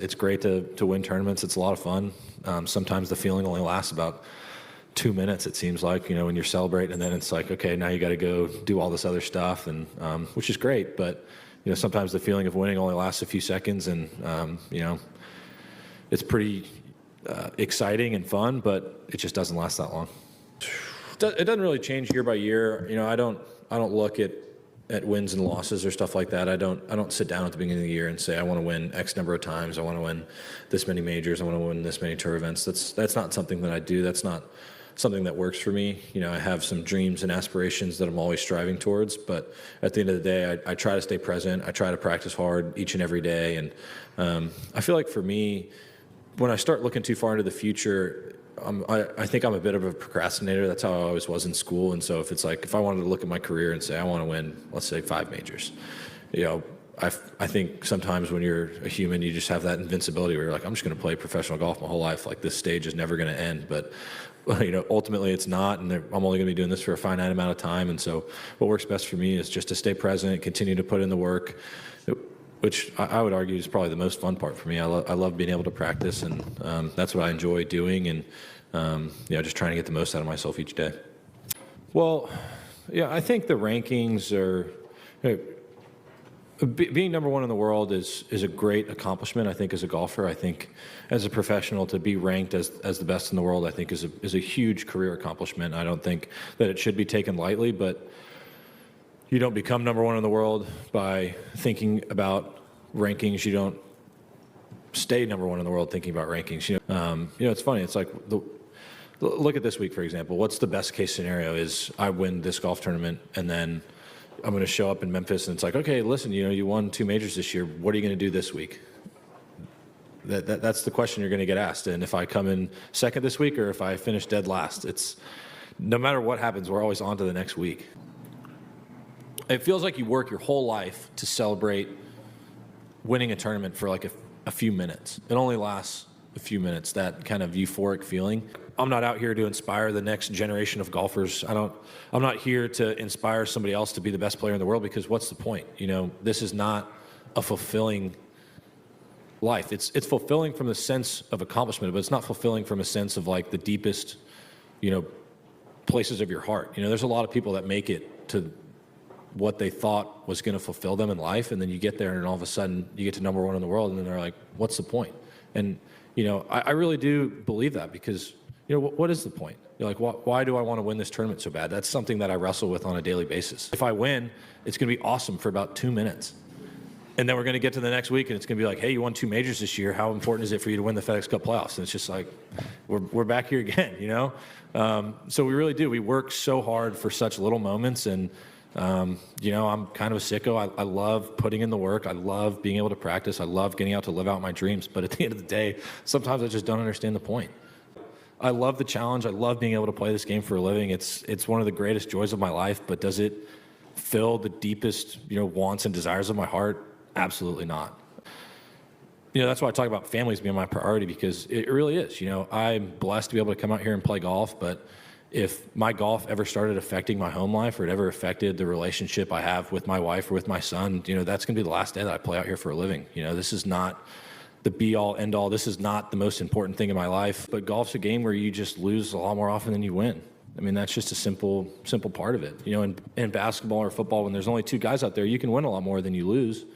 It's great to win tournaments. It's a lot of fun. Sometimes the feeling only lasts about 2 minutes, it seems like, when you're celebrating, and then it's like, okay, now you got to go do all this other stuff, and which is great, but sometimes the feeling of winning only lasts a few seconds, and it's pretty exciting and fun, but it just doesn't last that long. It doesn't really change year by year. I don't look at wins and losses or stuff like that. I don't sit down at the beginning of the year and say I want to win X number of times. I want to win this many majors. I want to win this many tour events. That's not something that I do. That's not something that works for me. I have some dreams and aspirations that I'm always striving towards, but at the end of the day, I try to stay present. I try to practice hard each and every day, and I feel like for me, when I start looking too far into the future, I think I'm a bit of a procrastinator. That's how I always was in school. And so if I wanted to look at my career and say I want to win, let's say 5 majors, I think sometimes when you're a human, you just have that invincibility where you're like, I'm just going to play professional golf my whole life. Like, this stage is never going to end. But ultimately it's not, and I'm only going to be doing this for a finite amount of time. And so what works best for me is just to stay present, continue to put in the work, which I would argue is probably the most fun part for me. I love being able to practice, and that's what I enjoy doing, and just trying to get the most out of myself each day. Well, yeah, I think the rankings are, being number one in the world is a great accomplishment, I think, as a golfer. I think as a professional, to be ranked as the best in the world, I think is a huge career accomplishment. I don't think that it should be taken lightly, but you don't become number one in the world by thinking about rankings. You don't stay number one in the world thinking about rankings. It's funny. It's like, look at this week, for example. What's the best case scenario is I win this golf tournament, and then I'm going to show up in Memphis, and it's like, okay, listen, you won 2 majors this year. What are you going to do this week? That's the question you're going to get asked. And if I come in second this week, or if I finish dead last, it's no matter what happens, we're always on to the next week. It feels like you work your whole life to celebrate winning a tournament for like a few minutes. It only lasts a few minutes, that kind of euphoric feeling. I'm not out here to inspire the next generation of golfers. I'm not here to inspire somebody else to be the best player in the world, because what's the point? This is not a fulfilling life. It's fulfilling from the sense of accomplishment, but it's not fulfilling from a sense of like the deepest, places of your heart. There's a lot of people that make it to what they thought was going to fulfill them in life, and then you get there, and all of a sudden you get to number one in the world, and then they're like, what's the point? And I really do believe that, because what is the point? You're like, why do I want to win this tournament so bad? That's something that I wrestle with on a daily basis. If I win, it's going to be awesome for about 2 minutes, and then we're going to get to the next week, and it's going to be like, hey, you won 2 majors this year. How important is it for you to win the FedEx Cup playoffs? And it's just like, we're back here again, So we really do. We work so hard for such little moments, and I'm kind of a sicko. I love putting in the work. I love being able to practice. I love getting out to live out my dreams. But at the end of the day, sometimes I just don't understand the point. I love the challenge. I love being able to play this game for a living. It's one of the greatest joys of my life. But does it fill the deepest, wants and desires of my heart? Absolutely not. That's why I talk about families being my priority, because it really is. I'm blessed to be able to come out here and play golf, but if my golf ever started affecting my home life, or it ever affected the relationship I have with my wife or with my son, that's going to be the last day that I play out here for a living. This is not the be-all, end-all. This is not the most important thing in my life. But golf's a game where you just lose a lot more often than you win. I mean, that's just a simple part of it. In basketball or football, when there's only 2 guys out there, you can win a lot more than you lose.